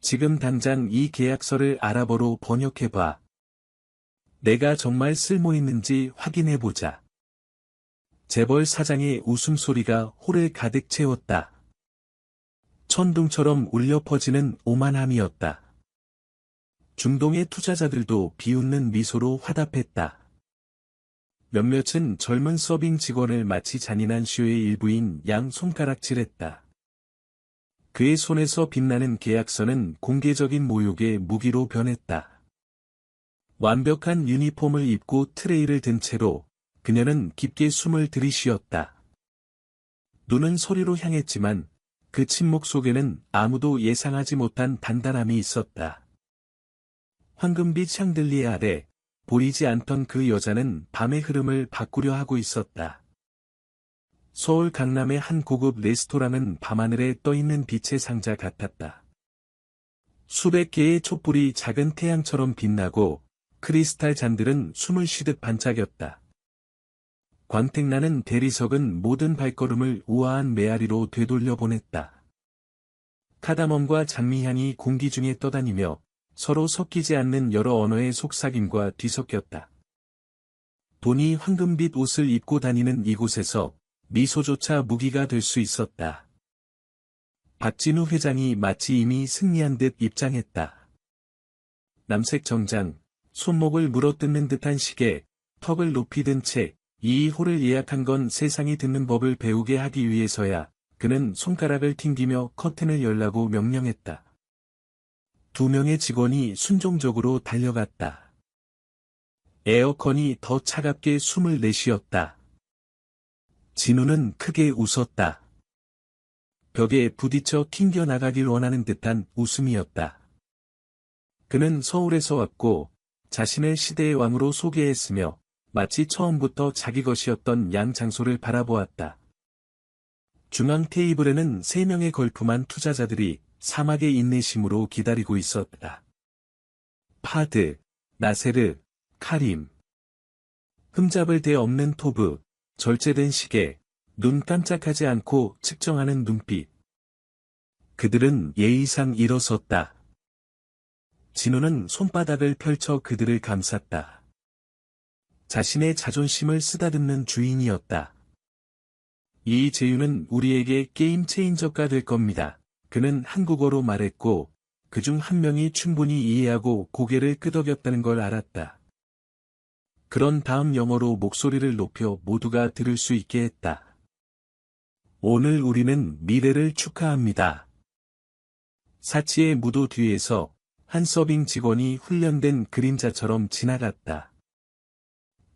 지금 당장 이 계약서를 아랍어로 번역해봐. 내가 정말 쓸모있는지 확인해보자. 재벌 사장의 웃음소리가 홀을 가득 채웠다. 천둥처럼 울려 퍼지는 오만함이었다. 중동의 투자자들도 비웃는 미소로 화답했다. 몇몇은 젊은 서빙 직원을 마치 잔인한 쇼의 일부인 양 손가락질했다. 그의 손에서 빛나는 계약서는 공개적인 모욕의 무기로 변했다. 완벽한 유니폼을 입고 트레이를 든 채로 그녀는 깊게 숨을 들이쉬었다. 눈은 소리로 향했지만 그 침묵 속에는 아무도 예상하지 못한 단단함이 있었다. 황금빛 샹들리에 아래 보이지 않던 그 여자는 밤의 흐름을 바꾸려 하고 있었다. 서울 강남의 한 고급 레스토랑은 밤하늘에 떠있는 빛의 상자 같았다. 수백 개의 촛불이 작은 태양처럼 빛나고 크리스탈 잔들은 숨을 쉬듯 반짝였다. 광택나는 대리석은 모든 발걸음을 우아한 메아리로 되돌려 보냈다. 카다멈과 장미향이 공기 중에 떠다니며 서로 섞이지 않는 여러 언어의 속삭임과 뒤섞였다. 돈이 황금빛 옷을 입고 다니는 이곳에서 미소조차 무기가 될 수 있었다. 박진우 회장이 마치 이미 승리한 듯 입장했다. 남색 정장, 손목을 물어뜯는 듯한 시계, 턱을 높이 든 채 이 홀을 예약한 건 세상이 듣는 법을 배우게 하기 위해서야. 그는 손가락을 튕기며 커튼을 열라고 명령했다. 2명의 직원이 순종적으로 달려갔다. 에어컨이 더 차갑게 숨을 내쉬었다. 진우는 크게 웃었다. 벽에 부딪혀 튕겨나가길 원하는 듯한 웃음이었다. 그는 서울에서 왔고 자신을 시대의 왕으로 소개했으며 마치 처음부터 자기 것이었던 양 장소를 바라보았다. 중앙 테이블에는 3명의 걸프만 투자자들이 사막의 인내심으로 기다리고 있었다. 파드, 나세르, 카림. 흠잡을 데 없는 토브, 절제된 시계, 눈 깜짝하지 않고 측정하는 눈빛. 그들은 예의상 일어섰다. 진우는 손바닥을 펼쳐 그들을 감쌌다. 자신의 자존심을 쓰다듬는 주인이었다. 이 제휴는 우리에게 게임 체인저가 될 겁니다. 그는 한국어로 말했고 그중 한 명이 충분히 이해하고 고개를 끄덕였다는 걸 알았다. 그런 다음 영어로 목소리를 높여 모두가 들을 수 있게 했다. 오늘 우리는 미래를 축하합니다. 사치의 무도 뒤에서 한 서빙 직원이 훈련된 그림자처럼 지나갔다.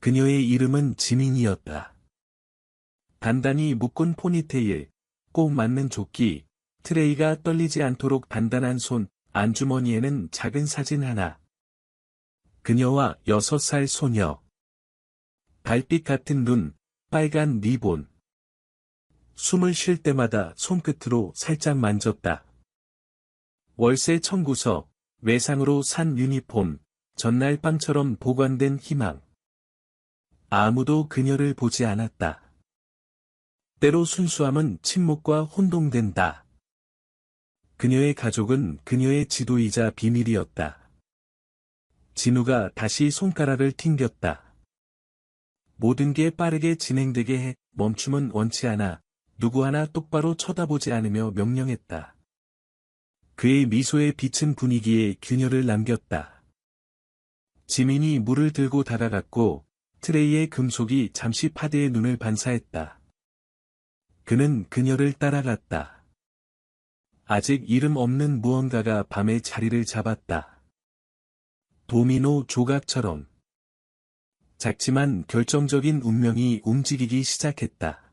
그녀의 이름은 지민이었다. 단단히 묶은 포니테일, 꼭 맞는 조끼, 트레이가 떨리지 않도록 단단한 손, 안주머니에는 작은 사진 하나. 그녀와 6살 소녀. 달빛 같은 눈, 빨간 리본. 숨을 쉴 때마다 손끝으로 살짝 만졌다. 월세 청구서, 외상으로 산 유니폼, 전날 밤처럼 보관된 희망. 아무도 그녀를 보지 않았다. 때로 순수함은 침묵과 혼동된다. 그녀의 가족은 그녀의 지도이자 비밀이었다. 진우가 다시 손가락을 튕겼다. 모든 게 빠르게 진행되게 해. 멈춤은 원치 않아. 누구 하나 똑바로 쳐다보지 않으며 명령했다. 그의 미소의 빛은 분위기에 균열을 남겼다. 지민이 물을 들고 다가갔고 트레이의 금속이 잠시 파드의 눈을 반사했다. 그는 그녀를 따라갔다. 아직 이름 없는 무언가가 밤의 자리를 잡았다. 도미노 조각처럼. 작지만 결정적인 운명이 움직이기 시작했다.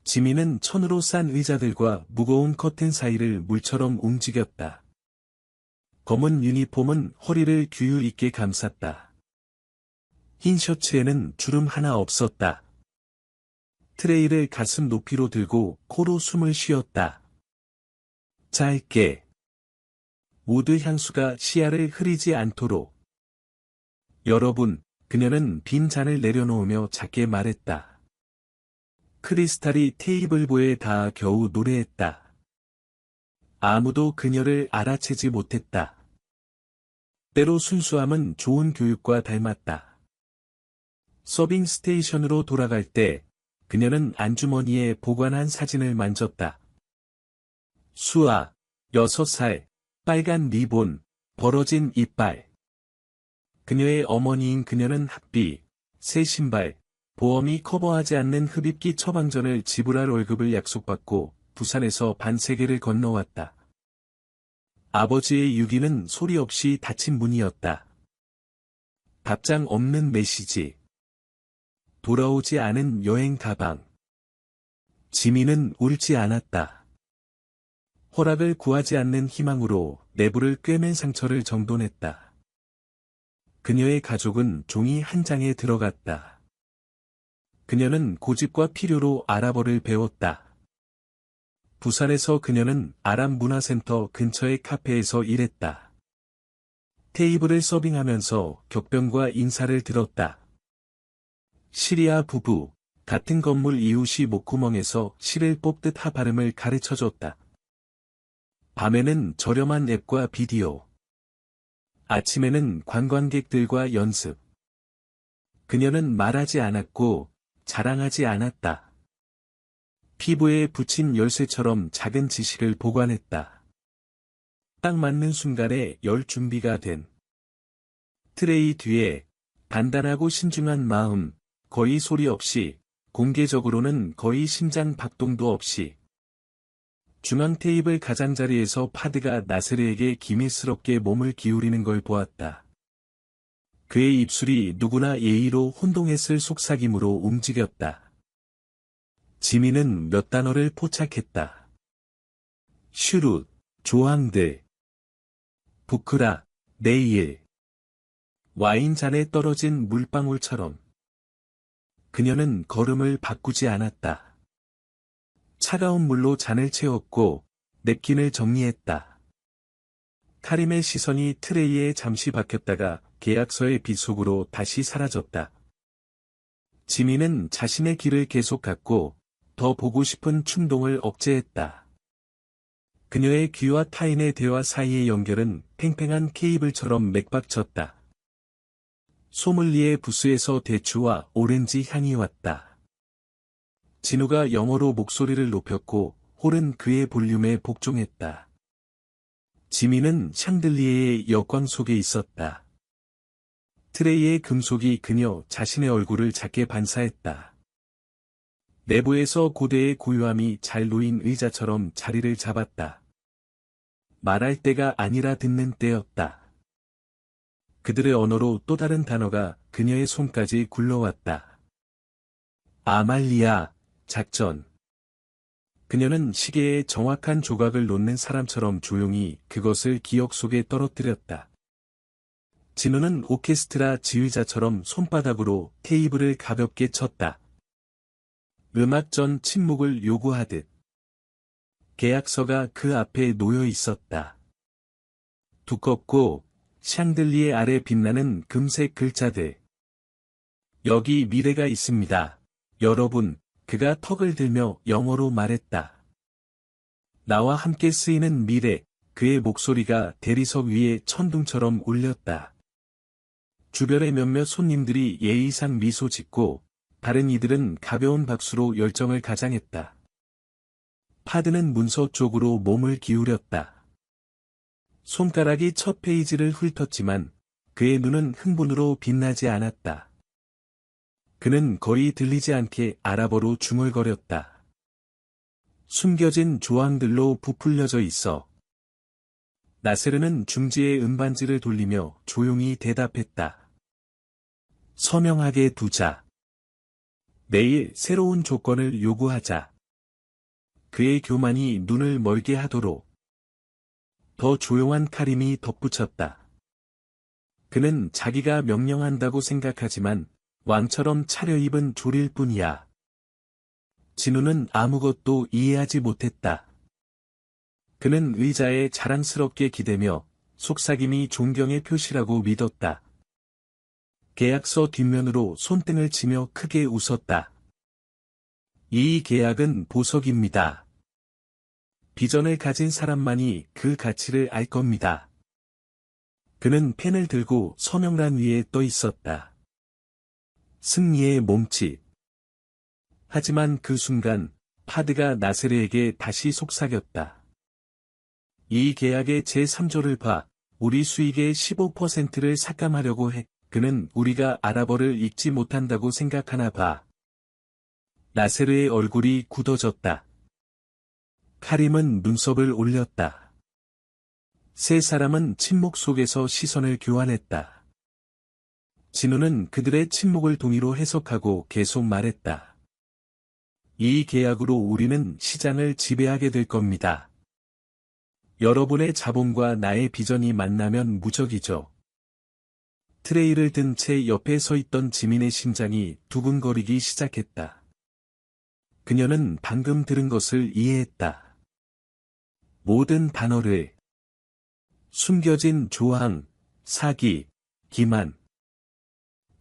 지민은 천으로 싼 의자들과 무거운 커튼 사이를 물처럼 움직였다. 검은 유니폼은 허리를 규율 있게 감쌌다. 흰 셔츠에는 주름 하나 없었다. 트레이를 가슴 높이로 들고 코로 숨을 쉬었다. 짧게. 우드 향수가 시야를 흐리지 않도록. 여러분, 그녀는 빈 잔을 내려놓으며 작게 말했다. 크리스탈이 테이블보에 닿아 겨우 노래했다. 아무도 그녀를 알아채지 못했다. 때로 순수함은 좋은 교육과 닮았다. 서빙 스테이션으로 돌아갈 때 그녀는 안주머니에 보관한 사진을 만졌다. 수아, 6살, 빨간 리본, 벌어진 이빨. 그녀의 어머니인 그녀는 학비, 새 신발, 보험이 커버하지 않는 흡입기 처방전을 지불할 월급을 약속받고 부산에서 반세계를 건너왔다. 아버지의 유기는 소리 없이 닫힌 문이었다. 답장 없는 메시지. 돌아오지 않은 여행 가방. 지민은 울지 않았다. 허락을 구하지 않는 희망으로 내부를 꿰맨 상처를 정돈했다. 그녀의 가족은 종이 한 장에 들어갔다. 그녀는 고집과 필요로 아랍어를 배웠다. 부산에서 그녀는 아랍 문화센터 근처의 카페에서 일했다. 테이블을 서빙하면서 격변과 인사를 들었다. 시리아 부부, 같은 건물 이웃이 목구멍에서 실을 뽑듯 하 발음을 가르쳐줬다. 밤에는 저렴한 앱과 비디오. 아침에는 관광객들과 연습. 그녀는 말하지 않았고 자랑하지 않았다. 피부에 붙인 열쇠처럼 작은 지식을 보관했다. 딱 맞는 순간에 열 준비가 된 트레이 뒤에 단단하고 신중한 마음, 거의 소리 없이, 공개적으로는 거의 심장 박동도 없이. 중앙 테이블 가장자리에서 파드가 나세르에게 기밀스럽게 몸을 기울이는 걸 보았다. 그의 입술이 누구나 예의로 혼동했을 속삭임으로 움직였다. 지민은 몇 단어를 포착했다. 슈룻, 조항들. 부크라, 내일. 와인잔에 떨어진 물방울처럼. 그녀는 걸음을 바꾸지 않았다. 차가운 물로 잔을 채웠고 냅킨을 정리했다. 카림의 시선이 트레이에 잠시 박혔다가 계약서의 빛 속으로 다시 사라졌다. 지민은 자신의 길을 계속 갔고 더 보고 싶은 충동을 억제했다. 그녀의 귀와 타인의 대화 사이의 연결은 팽팽한 케이블처럼 맥박쳤다. 소믈리에 부스에서 대추와 오렌지 향이 왔다. 진우가 영어로 목소리를 높였고 홀은 그의 볼륨에 복종했다. 지민은 샹들리에의 역광 속에 있었다. 트레이의 금속이 그녀 자신의 얼굴을 작게 반사했다. 내부에서 고대의 고요함이 잘 놓인 의자처럼 자리를 잡았다. 말할 때가 아니라 듣는 때였다. 그들의 언어로 또 다른 단어가 그녀의 손까지 굴러왔다. 아말리아, 작전. 그녀는 시계의 정확한 조각을 놓는 사람처럼 조용히 그것을 기억 속에 떨어뜨렸다. 진우는 오케스트라 지휘자처럼 손바닥으로 테이블을 가볍게 쳤다. 음악 전 침묵을 요구하듯. 계약서가 그 앞에 놓여 있었다. 두껍고 샹들리에 아래 빛나는 금색 글자들. 여기 미래가 있습니다. 여러분, 그가 턱을 들며 영어로 말했다. 나와 함께 쓰이는 미래, 그의 목소리가 대리석 위에 천둥처럼 울렸다. 주변의 몇몇 손님들이 예의상 미소 짓고, 다른 이들은 가벼운 박수로 열정을 가장했다. 파드는 문서 쪽으로 몸을 기울였다. 손가락이 첫 페이지를 훑었지만 그의 눈은 흥분으로 빛나지 않았다. 그는 거의 들리지 않게 아랍어로 중얼거렸다. 숨겨진 조항들로 부풀려져 있어. 나세르는 중지의 음반지를 돌리며 조용히 대답했다. 서명하게 두자. 내일 새로운 조건을 요구하자. 그의 교만이 눈을 멀게 하도록. 더 조용한 카림이 덧붙였다. 그는 자기가 명령한다고 생각하지만 왕처럼 차려입은 조릴 뿐이야. 진우는 아무것도 이해하지 못했다. 그는 의자에 자랑스럽게 기대며 속삭임이 존경의 표시라고 믿었다. 계약서 뒷면으로 손등을 치며 크게 웃었다. 이 계약은 보석입니다. 비전을 가진 사람만이 그 가치를 알 겁니다. 그는 펜을 들고 서명란 위에 떠 있었다. 승리의 몸짓. 하지만 그 순간 파드가 나세르에게 다시 속삭였다. 이 계약의 제3조를 봐. 우리 수익의 15%를 삭감하려고 해. 그는 우리가 아랍어를 읽지 못한다고 생각하나 봐. 나세르의 얼굴이 굳어졌다. 카림은 눈썹을 올렸다. 세 사람은 침묵 속에서 시선을 교환했다. 진우는 그들의 침묵을 동의로 해석하고 계속 말했다. 이 계약으로 우리는 시장을 지배하게 될 겁니다. 여러분의 자본과 나의 비전이 만나면 무적이죠. 트레이를 든 채 옆에 서 있던 지민의 심장이 두근거리기 시작했다. 그녀는 방금 들은 것을 이해했다. 모든 단어를. 숨겨진 조항, 사기, 기만.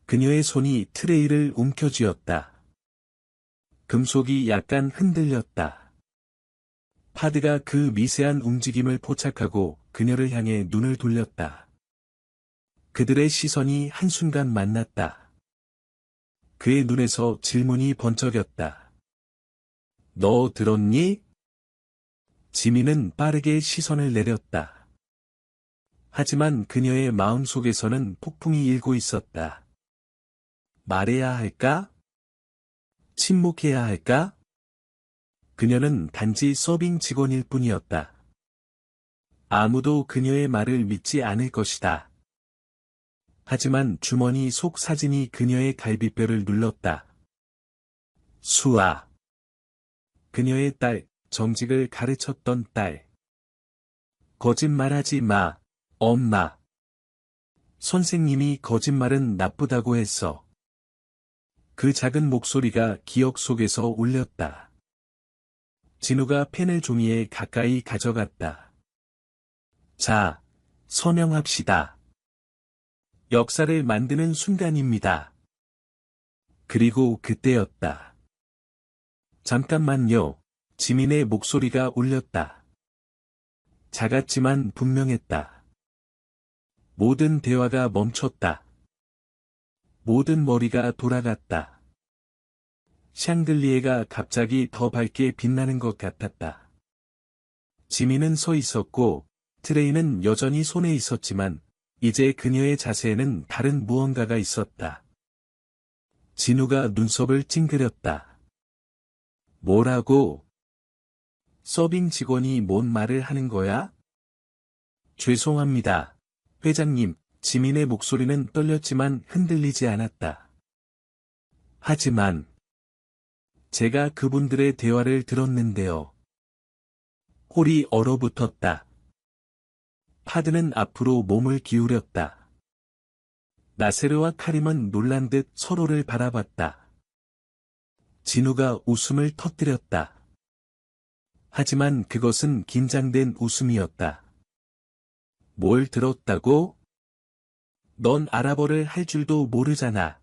그녀의 손이 트레이를 움켜쥐었다. 금속이 약간 흔들렸다. 파드가 그 미세한 움직임을 포착하고 그녀를 향해 눈을 돌렸다. 그들의 시선이 한순간 만났다. 그의 눈에서 질문이 번쩍였다. 너 들었니? 지민은 빠르게 시선을 내렸다. 하지만 그녀의 마음속에서는 폭풍이 일고 있었다. 말해야 할까? 침묵해야 할까? 그녀는 단지 서빙 직원일 뿐이었다. 아무도 그녀의 말을 믿지 않을 것이다. 하지만 주머니 속 사진이 그녀의 갈비뼈를 눌렀다. 수아. 그녀의 딸, 정직을 가르쳤던 딸. 거짓말하지 마, 엄마. 선생님이 거짓말은 나쁘다고 했어. 그 작은 목소리가 기억 속에서 울렸다. 진우가 펜을 종이에 가까이 가져갔다. 자, 서명합시다. 역사를 만드는 순간입니다. 그리고 그때였다. 잠깐만요. 지민의 목소리가 울렸다. 작았지만 분명했다. 모든 대화가 멈췄다. 모든 머리가 돌아갔다. 샹들리에가 갑자기 더 밝게 빛나는 것 같았다. 지민은 서 있었고, 트레이는 여전히 손에 있었지만, 이제 그녀의 자세에는 다른 무언가가 있었다. 진우가 눈썹을 찡그렸다. 뭐라고? 서빙 직원이 뭔 말을 하는 거야? 죄송합니다. 회장님, 지민의 목소리는 떨렸지만 흔들리지 않았다. 하지만, 제가 그분들의 대화를 들었는데요. 홀이 얼어붙었다. 파드는 앞으로 몸을 기울였다. 나세르와 카림은 놀란 듯 서로를 바라봤다. 진우가 웃음을 터뜨렸다. 하지만 그것은 긴장된 웃음이었다. 뭘 들었다고? 넌 아랍어를 할 줄도 모르잖아.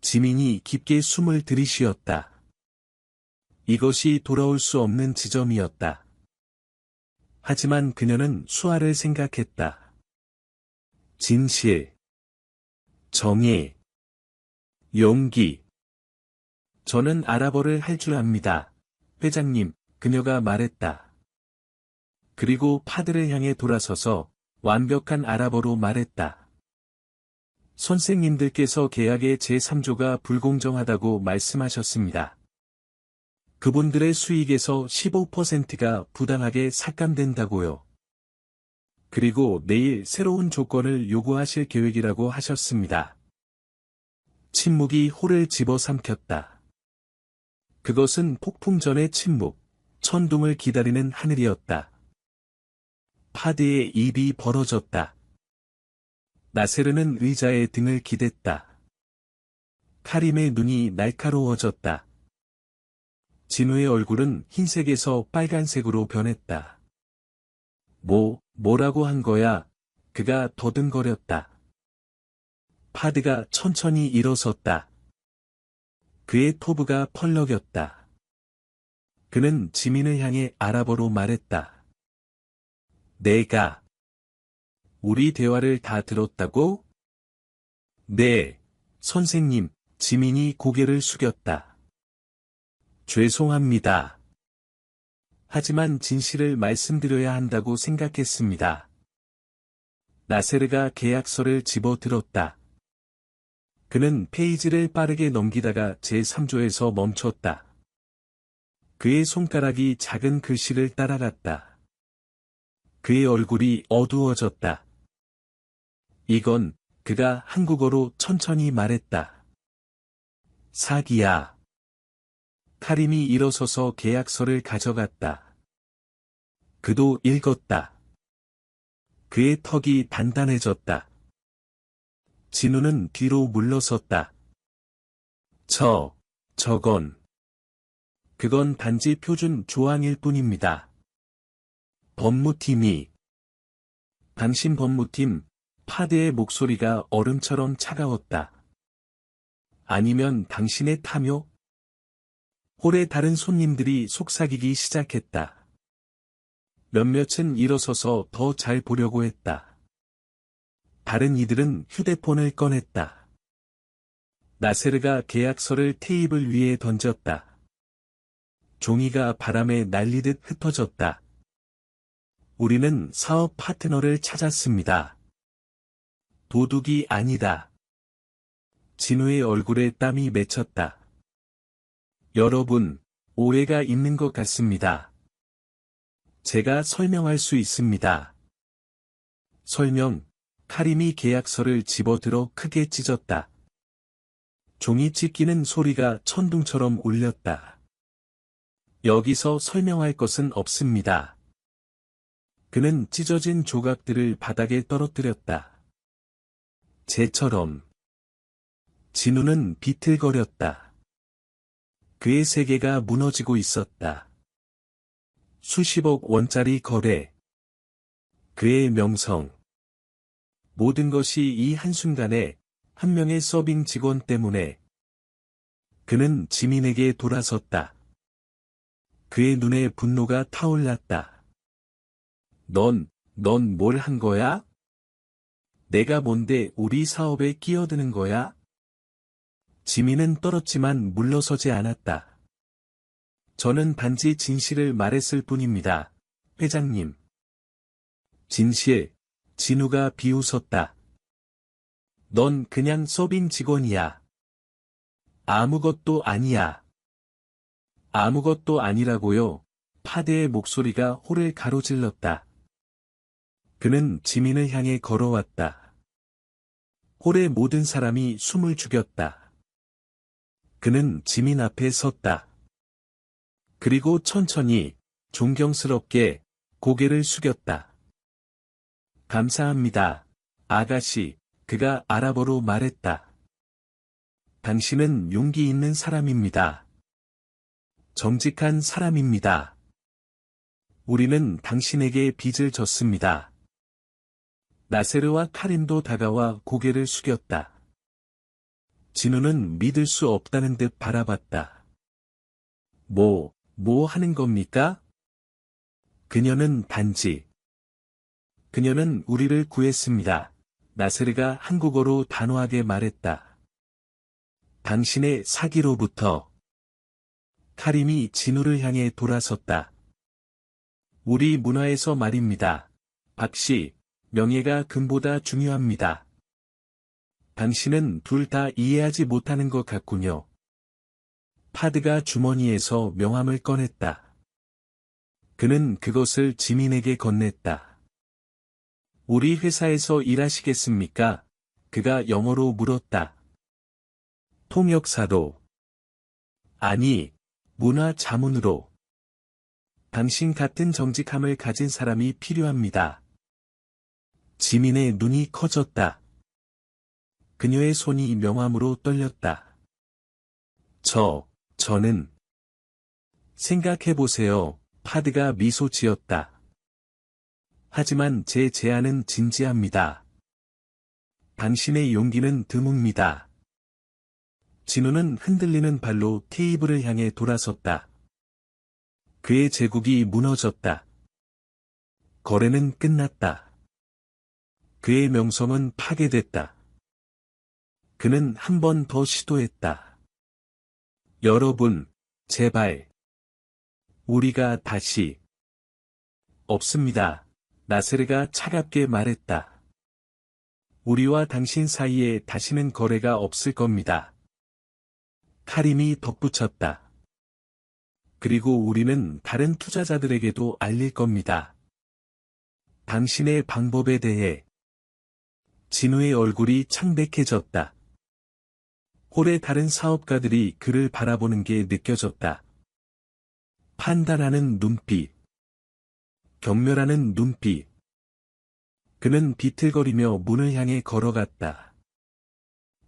지민이 깊게 숨을 들이쉬었다. 이것이 돌아올 수 없는 지점이었다. 하지만 그녀는 수아를 생각했다. 진실, 정의, 용기. 저는 아랍어를 할 줄 압니다. 회장님, 그녀가 말했다. 그리고 파드를 향해 돌아서서 완벽한 아랍어로 말했다. 선생님들께서 계약의 제3조가 불공정하다고 말씀하셨습니다. 그분들의 수익에서 15%가 부당하게 삭감된다고요. 그리고 내일 새로운 조건을 요구하실 계획이라고 하셨습니다. 침묵이 홀을 집어삼켰다. 그것은 폭풍 전의 침묵, 천둥을 기다리는 하늘이었다. 파드의 입이 벌어졌다. 나세르는 의자에 등을 기댔다. 카림의 눈이 날카로워졌다. 진우의 얼굴은 흰색에서 빨간색으로 변했다. 뭐라고 한 거야? 그가 더듬거렸다. 파드가 천천히 일어섰다. 그의 토브가 펄럭였다. 그는 지민을 향해 아랍어로 말했다. 내가 우리 대화를 다 들었다고? 네, 선생님. 지민이 고개를 숙였다. 죄송합니다. 하지만 진실을 말씀드려야 한다고 생각했습니다. 나세르가 계약서를 집어들었다. 그는 페이지를 빠르게 넘기다가 제3조에서 멈췄다. 그의 손가락이 작은 글씨를 따라갔다. 그의 얼굴이 어두워졌다. 이건, 그가 한국어로 천천히 말했다. 사기야. 카림이 일어서서 계약서를 가져갔다. 그도 읽었다. 그의 턱이 단단해졌다. 진우는 뒤로 물러섰다. 그건 단지 표준 조항일 뿐입니다. 법무팀이. 당신 법무팀, 파드의 목소리가 얼음처럼 차가웠다. 아니면 당신의 탐욕? 홀의 다른 손님들이 속삭이기 시작했다. 몇몇은 일어서서 더 잘 보려고 했다. 다른 이들은 휴대폰을 꺼냈다. 나세르가 계약서를 테이블 위에 던졌다. 종이가 바람에 날리듯 흩어졌다. 우리는 사업 파트너를 찾았습니다. 도둑이 아니다. 진우의 얼굴에 땀이 맺혔다. 여러분, 오해가 있는 것 같습니다. 제가 설명할 수 있습니다. 설명, 카림이 계약서를 집어들어 크게 찢었다. 종이 찢기는 소리가 천둥처럼 울렸다. 여기서 설명할 것은 없습니다. 그는 찢어진 조각들을 바닥에 떨어뜨렸다. 쟤처럼. 진우는 비틀거렸다. 그의 세계가 무너지고 있었다. 수십억 원짜리 거래. 그의 명성. 모든 것이 이 한순간에 한 명의 서빙 직원 때문에. 그는 지민에게 돌아섰다. 그의 눈에 분노가 타올랐다. 넌 뭘 한 거야? 내가 뭔데 우리 사업에 끼어드는 거야? 지민은 떨었지만 물러서지 않았다. 저는 단지 진실을 말했을 뿐입니다, 회장님. 진실, 진우가 비웃었다. 넌 그냥 서빙 직원이야. 아무것도 아니야. 아무것도 아니라고요. 파드의 목소리가 홀을 가로질렀다. 그는 지민을 향해 걸어왔다. 홀의 모든 사람이 숨을 죽였다. 그는 지민 앞에 섰다. 그리고 천천히, 존경스럽게, 고개를 숙였다. 감사합니다, 아가씨, 그가 아랍어로 말했다. 당신은 용기 있는 사람입니다. 정직한 사람입니다. 우리는 당신에게 빚을 졌습니다. 나세르와 카림도 다가와 고개를 숙였다. 진우는 믿을 수 없다는 듯 바라봤다. 뭐 하는 겁니까? 그녀는 우리를 구했습니다. 나세르가 한국어로 단호하게 말했다. 당신의 사기로부터. 카림이 진우를 향해 돌아섰다. 우리 문화에서 말입니다. 박씨, 명예가 금보다 중요합니다. 당신은 둘 다 이해하지 못하는 것 같군요. 파드가 주머니에서 명함을 꺼냈다. 그는 그것을 지민에게 건넸다. 우리 회사에서 일하시겠습니까? 그가 영어로 물었다. 통역사로. 아니, 문화 자문으로. 당신 같은 정직함을 가진 사람이 필요합니다. 지민의 눈이 커졌다. 그녀의 손이 명함으로 떨렸다. 저는. 생각해보세요. 파드가 미소 지었다. 하지만 제 제안은 진지합니다. 당신의 용기는 드뭅니다. 진우는 흔들리는 발로 테이블을 향해 돌아섰다. 그의 제국이 무너졌다. 거래는 끝났다. 그의 명성은 파괴됐다. 그는 한 번 더 시도했다. 여러분, 제발. 우리가 다시. 없습니다. 나세르가 차갑게 말했다. 우리와 당신 사이에 다시는 거래가 없을 겁니다. 카림이 덧붙였다. 그리고 우리는 다른 투자자들에게도 알릴 겁니다. 당신의 방법에 대해. 진우의 얼굴이 창백해졌다. 홀의 다른 사업가들이 그를 바라보는 게 느껴졌다. 판단하는 눈빛. 경멸하는 눈빛. 그는 비틀거리며 문을 향해 걸어갔다.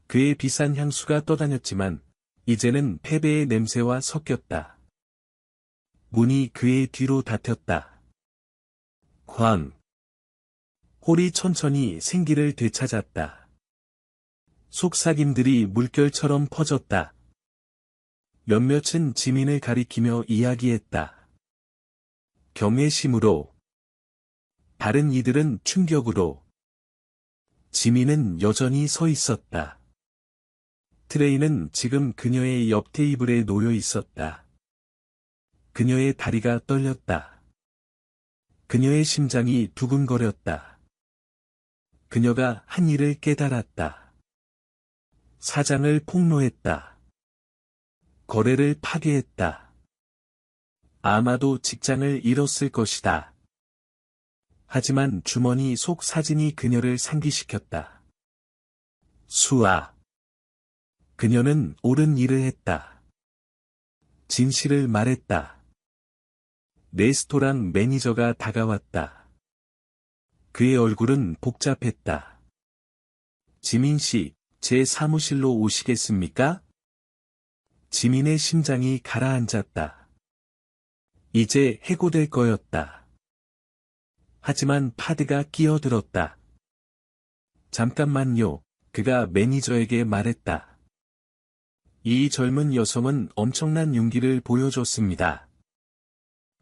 그의 비싼 향수가 떠다녔지만, 이제는 패배의 냄새와 섞였다. 문이 그의 뒤로 닫혔다. 광. 홀이 천천히 생기를 되찾았다. 속삭임들이 물결처럼 퍼졌다. 몇몇은 지민을 가리키며 이야기했다. 경외심으로. 다른 이들은 충격으로. 지민은 여전히 서 있었다. 트레이는 지금 그녀의 옆 테이블에 놓여 있었다. 그녀의 다리가 떨렸다. 그녀의 심장이 두근거렸다. 그녀가 한 일을 깨달았다. 사장을 폭로했다. 거래를 파괴했다. 아마도 직장을 잃었을 것이다. 하지만 주머니 속 사진이 그녀를 상기시켰다. 수아. 그녀는 옳은 일을 했다. 진실을 말했다. 레스토랑 매니저가 다가왔다. 그의 얼굴은 복잡했다. 지민 씨, 제 사무실로 오시겠습니까? 지민의 심장이 가라앉았다. 이제 해고될 거였다. 하지만 파드가 끼어들었다. 잠깐만요, 그가 매니저에게 말했다. 이 젊은 여성은 엄청난 용기를 보여줬습니다.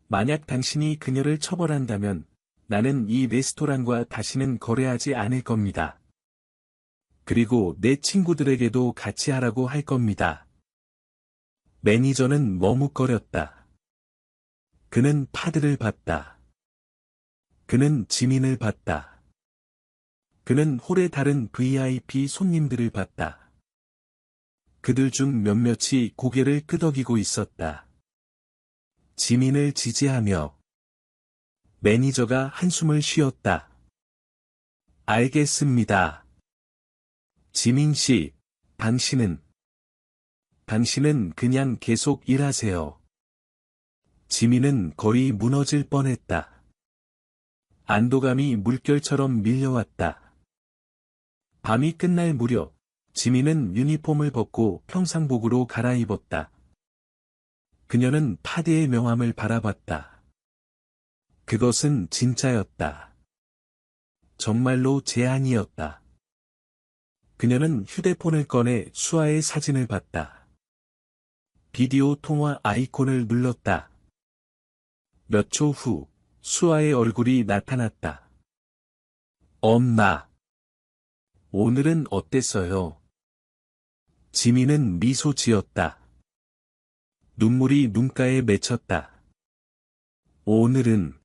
만약 당신이 그녀를 처벌한다면 나는 이 레스토랑과 다시는 거래하지 않을 겁니다. 그리고 내 친구들에게도 같이 하라고 할 겁니다. 매니저는 머뭇거렸다. 그는 파드를 봤다. 그는 지민을 봤다. 그는 홀의 다른 VIP 손님들을 봤다. 그들 중 몇몇이 고개를 끄덕이고 있었다. 지민을 지지하며. 매니저가 한숨을 쉬었다. 알겠습니다. 지민 씨, 당신은 그냥 계속 일하세요. 지민은 거의 무너질 뻔했다. 안도감이 물결처럼 밀려왔다. 밤이 끝날 무렵, 지민은 유니폼을 벗고 평상복으로 갈아입었다. 그녀는 파드의 명함을 바라봤다. 그것은 진짜였다. 정말로 제안이었다. 그녀는 휴대폰을 꺼내 수아의 사진을 봤다. 비디오 통화 아이콘을 눌렀다. 몇 초 후, 수아의 얼굴이 나타났다. 엄마. 오늘은 어땠어요? 지민은 미소 지었다. 눈물이 눈가에 맺혔다. 오늘은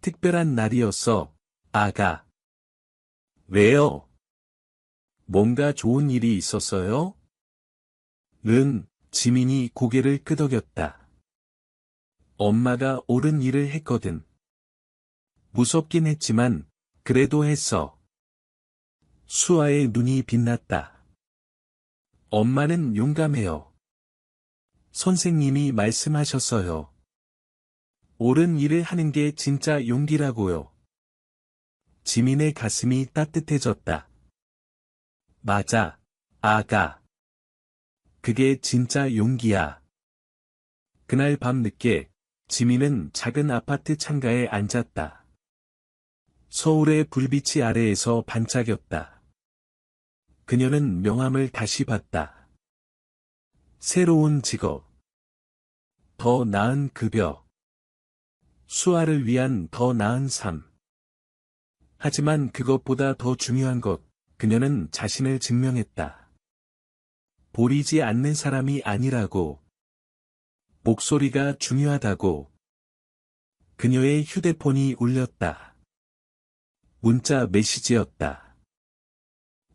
특별한 날이었어, 아가. 왜요? 뭔가 좋은 일이 있었어요? 지민이 고개를 끄덕였다. 엄마가 옳은 일을 했거든. 무섭긴 했지만, 그래도 했어. 수아의 눈이 빛났다. 엄마는 용감해요. 선생님이 말씀하셨어요. 옳은 일을 하는 게 진짜 용기라고요. 지민의 가슴이 따뜻해졌다. 맞아, 아가. 그게 진짜 용기야. 그날 밤 늦게, 지민은 작은 아파트 창가에 앉았다. 서울의 불빛이 아래에서 반짝였다. 그녀는 명함을 다시 봤다. 새로운 직업. 더 나은 급여. 수아를 위한 더 나은 삶. 하지만 그것보다 더 중요한 것, 그녀는 자신을 증명했다. 보이지 않는 사람이 아니라고. 목소리가 중요하다고. 그녀의 휴대폰이 울렸다. 문자 메시지였다.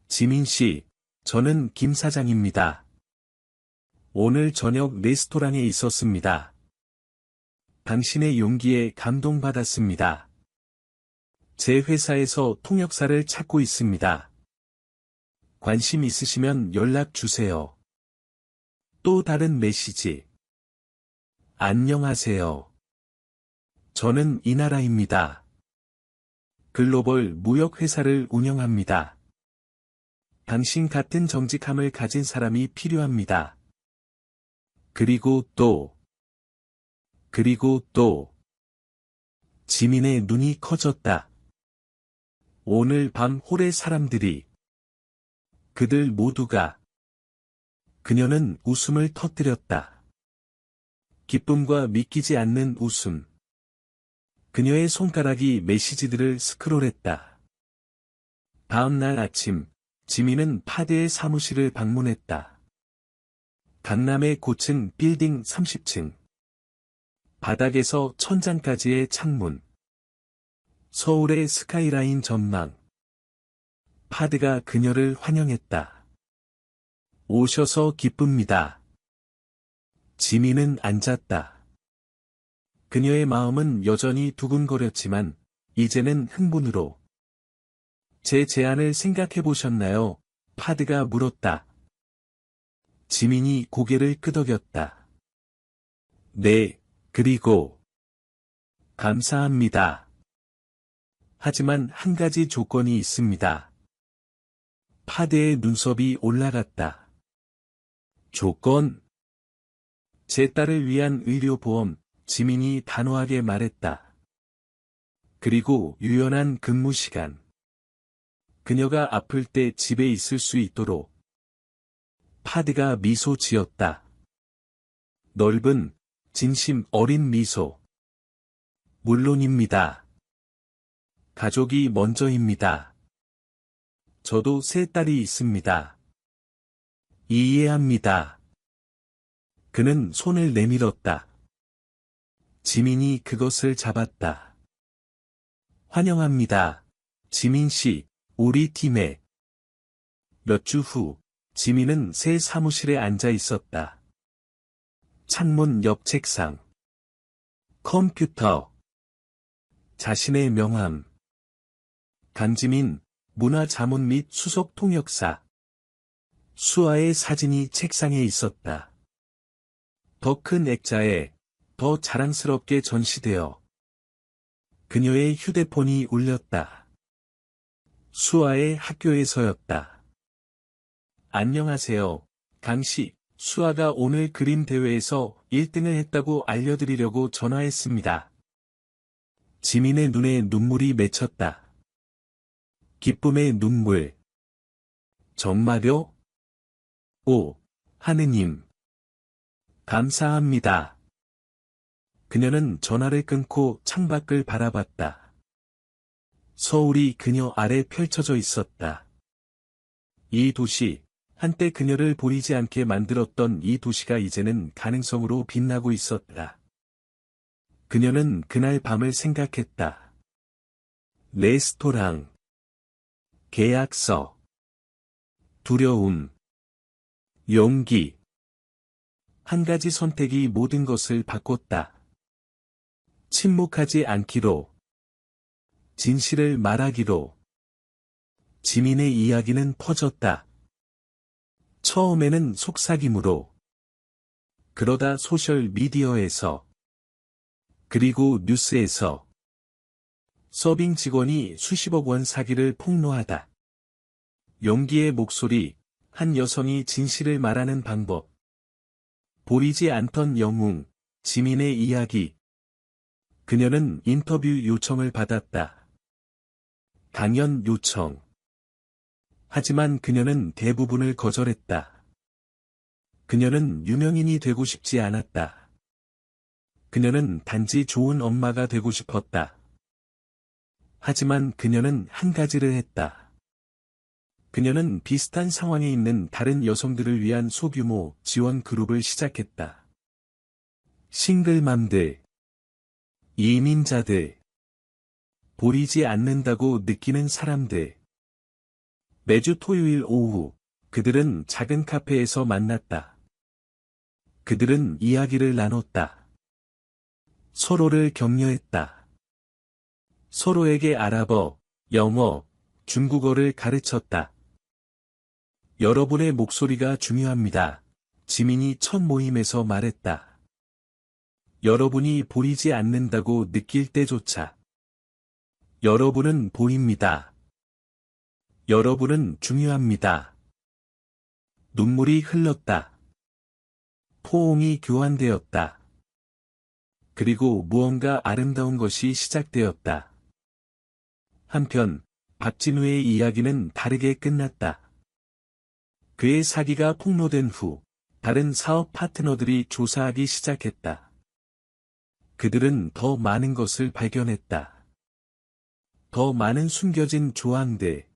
지민 씨, 저는 김 사장입니다. 오늘 저녁 레스토랑에 있었습니다. 당신의 용기에 감동받았습니다. 제 회사에서 통역사를 찾고 있습니다. 관심 있으시면 연락 주세요. 또 다른 메시지. 안녕하세요. 저는 이나라입니다. 글로벌 무역회사를 운영합니다. 당신 같은 정직함을 가진 사람이 필요합니다. 그리고 또. 지민의 눈이 커졌다. 오늘 밤 홀의 사람들이. 그들 모두가. 그녀는 웃음을 터뜨렸다. 기쁨과 믿기지 않는 웃음. 그녀의 손가락이 메시지들을 스크롤했다. 다음 날 아침, 지민은 파드의 사무실을 방문했다. 강남의 고층 빌딩 30층. 바닥에서 천장까지의 창문. 서울의 스카이라인 전망. 파드가 그녀를 환영했다. 오셔서 기쁩니다. 지민은 앉았다. 그녀의 마음은 여전히 두근거렸지만, 이제는 흥분으로. 제 제안을 생각해 보셨나요? 파드가 물었다. 지민이 고개를 끄덕였다. 네, 그리고. 감사합니다. 하지만 한 가지 조건이 있습니다. 파드의 눈썹이 올라갔다. 조건? 제 딸을 위한 의료보험, 지민이 단호하게 말했다. 그리고 유연한 근무 시간. 그녀가 아플 때 집에 있을 수 있도록. 파드가 미소 지었다. 넓은, 진심 어린 미소. 물론입니다. 가족이 먼저입니다. 저도 세 딸이 있습니다. 이해합니다. 그는 손을 내밀었다. 지민이 그것을 잡았다. 환영합니다. 지민 씨, 우리 팀에. 몇 주 후, 지민은 새 사무실에 앉아 있었다. 창문 옆 책상. 컴퓨터. 자신의 명함. 강지민, 문화자문 및 수석 통역사. 수아의 사진이 책상에 있었다. 더 큰 액자에, 더 자랑스럽게 전시되어. 그녀의 휴대폰이 울렸다. 수아의 학교에서였다. 안녕하세요, 강씨. 수아가 오늘 그림 대회에서 1등을 했다고 알려드리려고 전화했습니다. 지민의 눈에 눈물이 맺혔다. 기쁨의 눈물. 정말요? 오, 하느님. 감사합니다. 그녀는 전화를 끊고 창밖을 바라봤다. 서울이 그녀 아래 펼쳐져 있었다. 이 도시, 한때 그녀를 보이지 않게 만들었던 이 도시가 이제는 가능성으로 빛나고 있었다. 그녀는 그날 밤을 생각했다. 레스토랑. 계약서. 두려움. 용기. 한 가지 선택이 모든 것을 바꿨다. 침묵하지 않기로. 진실을 말하기로. 지민의 이야기는 퍼졌다. 처음에는 속삭임으로. 그러다 소셜 미디어에서. 그리고 뉴스에서. 서빙 직원이 수십억 원 사기를 폭로하다. 용기의 목소리, 한 여성이 진실을 말하는 방법. 보이지 않던 영웅, 지민의 이야기. 그녀는 인터뷰 요청을 받았다. 강연 요청. 하지만 그녀는 대부분을 거절했다. 그녀는 유명인이 되고 싶지 않았다. 그녀는 단지 좋은 엄마가 되고 싶었다. 하지만 그녀는 한 가지를 했다. 그녀는 비슷한 상황에 있는 다른 여성들을 위한 소규모 지원 그룹을 시작했다. 싱글맘들, 이민자들, 보이지 않는다고 느끼는 사람들. 매주 토요일 오후, 그들은 작은 카페에서 만났다. 그들은 이야기를 나눴다. 서로를 격려했다. 서로에게 아랍어, 영어, 중국어를 가르쳤다. 여러분의 목소리가 중요합니다. 지민이 첫 모임에서 말했다. 여러분이 보이지 않는다고 느낄 때조차. 여러분은 보입니다. 여러분은 중요합니다. 눈물이 흘렀다. 포옹이 교환되었다. 그리고 무언가 아름다운 것이 시작되었다. 한편, 박진우의 이야기는 다르게 끝났다. 그의 사기가 폭로된 후, 다른 사업 파트너들이 조사하기 시작했다. 그들은 더 많은 것을 발견했다. 더 많은 숨겨진 조항들.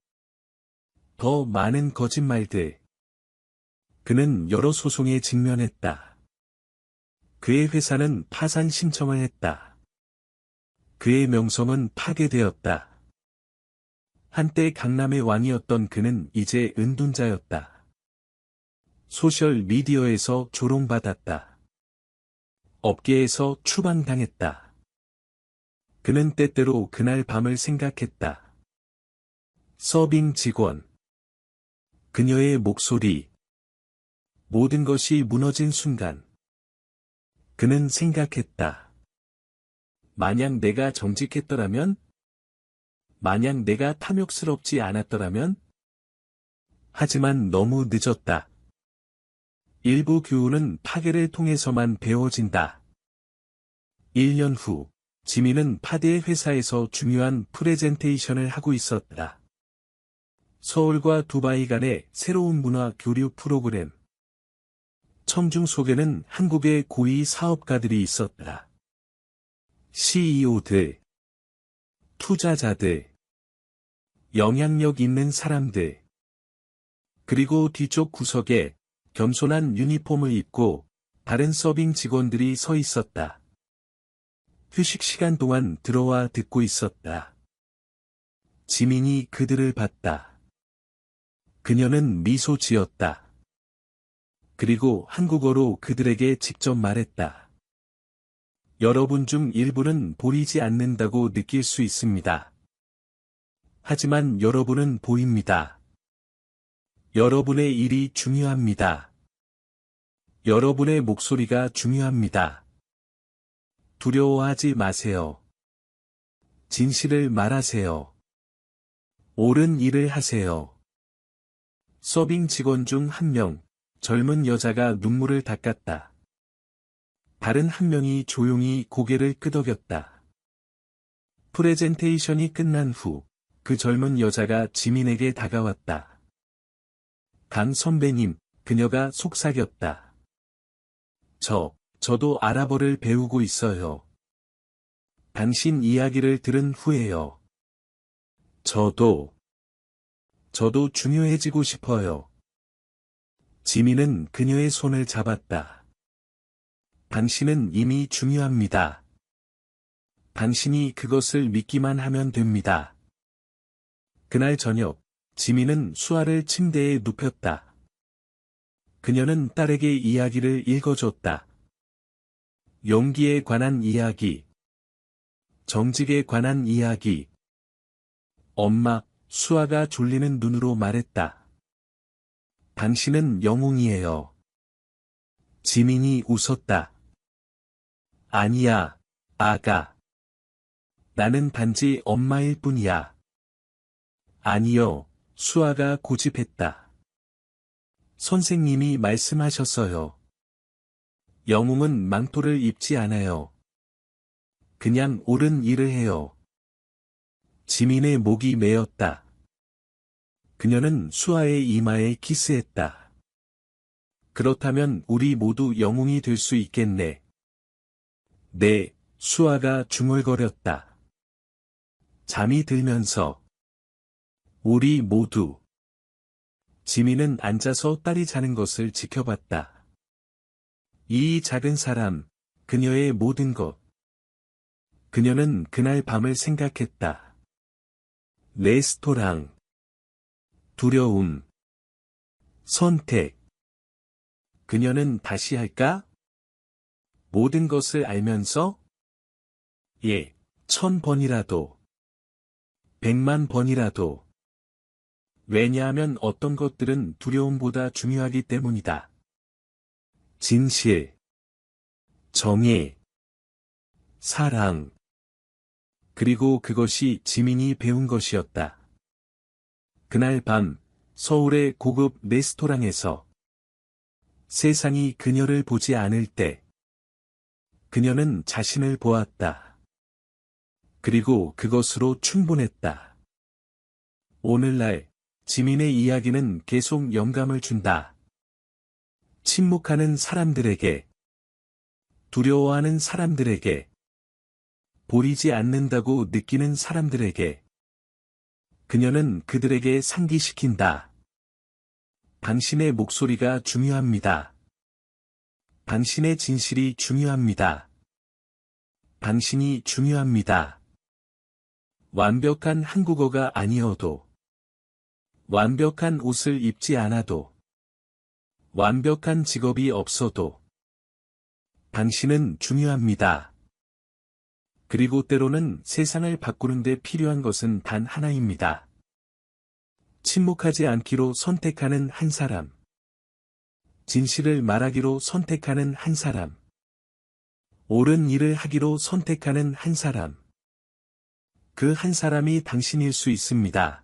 더 많은 거짓말들. 그는 여러 소송에 직면했다. 그의 회사는 파산 신청을 했다. 그의 명성은 파괴되었다. 한때 강남의 왕이었던 그는 이제 은둔자였다. 소셜 미디어에서 조롱받았다. 업계에서 추방당했다. 그는 때때로 그날 밤을 생각했다. 서빙 직원. 그녀의 목소리. 모든 것이 무너진 순간. 그는 생각했다. 만약 내가 정직했더라면? 만약 내가 탐욕스럽지 않았더라면? 하지만 너무 늦었다. 일부 교훈은 파괴를 통해서만 배워진다. 1년 후, 지민은 파디의 회사에서 중요한 프레젠테이션을 하고 있었다. 서울과 두바이 간의 새로운 문화 교류 프로그램. 청중 속에는 한국의 고위 사업가들이 있었다. CEO들, 투자자들, 영향력 있는 사람들. 그리고 뒤쪽 구석에 겸손한 유니폼을 입고 다른 서빙 직원들이 서 있었다. 휴식 시간 동안 들어와 듣고 있었다. 지민이 그들을 봤다. 그녀는 미소 지었다. 그리고 한국어로 그들에게 직접 말했다. 여러분 중 일부는 보이지 않는다고 느낄 수 있습니다. 하지만 여러분은 보입니다. 여러분의 일이 중요합니다. 여러분의 목소리가 중요합니다. 두려워하지 마세요. 진실을 말하세요. 옳은 일을 하세요. 서빙 직원 중 한 명, 젊은 여자가 눈물을 닦았다. 다른 한 명이 조용히 고개를 끄덕였다. 프레젠테이션이 끝난 후, 그 젊은 여자가 지민에게 다가왔다. 강 선배님, 그녀가 속삭였다. 저도 아랍어를 배우고 있어요. 당신 이야기를 들은 후에요. 저도 중요해지고 싶어요. 지민은 그녀의 손을 잡았다. 당신은 이미 중요합니다. 당신이 그것을 믿기만 하면 됩니다. 그날 저녁, 지민은 수아를 침대에 눕혔다. 그녀는 딸에게 이야기를 읽어줬다. 용기에 관한 이야기. 정직에 관한 이야기. 엄마, 수아가 졸리는 눈으로 말했다. 당신은 영웅이에요. 지민이 웃었다. 아니야, 아가. 나는 단지 엄마일 뿐이야. 아니요, 수아가 고집했다. 선생님이 말씀하셨어요. 영웅은 망토를 입지 않아요. 그냥 옳은 일을 해요. 지민의 목이 메었다. 그녀는 수아의 이마에 키스했다. 그렇다면 우리 모두 영웅이 될 수 있겠네. 수아가 중얼거렸다. 잠이 들면서 우리 모두 지민은 앉아서 딸이 자는 것을 지켜봤다. 이 작은 사람, 그녀의 모든 것. 그녀는 그날 밤을 생각했다. 레스토랑, 두려움, 선택. 그녀는 다시 할까? 모든 것을 알면서? 1000번이라도, 100만 번이라도. 왜냐하면 어떤 것들은 두려움보다 중요하기 때문이다. 진실, 정의, 사랑. 그리고 그것이 지민이 배운 것이었다. 그날 밤, 서울의 고급 레스토랑에서 세상이 그녀를 보지 않을 때 그녀는 자신을 보았다. 그리고 그것으로 충분했다. 오늘날 지민의 이야기는 계속 영감을 준다. 침묵하는 사람들에게, 두려워하는 사람들에게, 보이지 않는다고 느끼는 사람들에게, 그녀는 그들에게 상기시킨다. 당신의 목소리가 중요합니다. 당신의 진실이 중요합니다. 당신이 중요합니다. 완벽한 한국어가 아니어도, 완벽한 옷을 입지 않아도, 완벽한 직업이 없어도, 당신은 중요합니다. 그리고 때로는 세상을 바꾸는 데 필요한 것은 단 하나입니다. 침묵하지 않기로 선택하는 한 사람. 진실을 말하기로 선택하는 한 사람. 옳은 일을 하기로 선택하는 한 사람. 그 한 사람이 당신일 수 있습니다.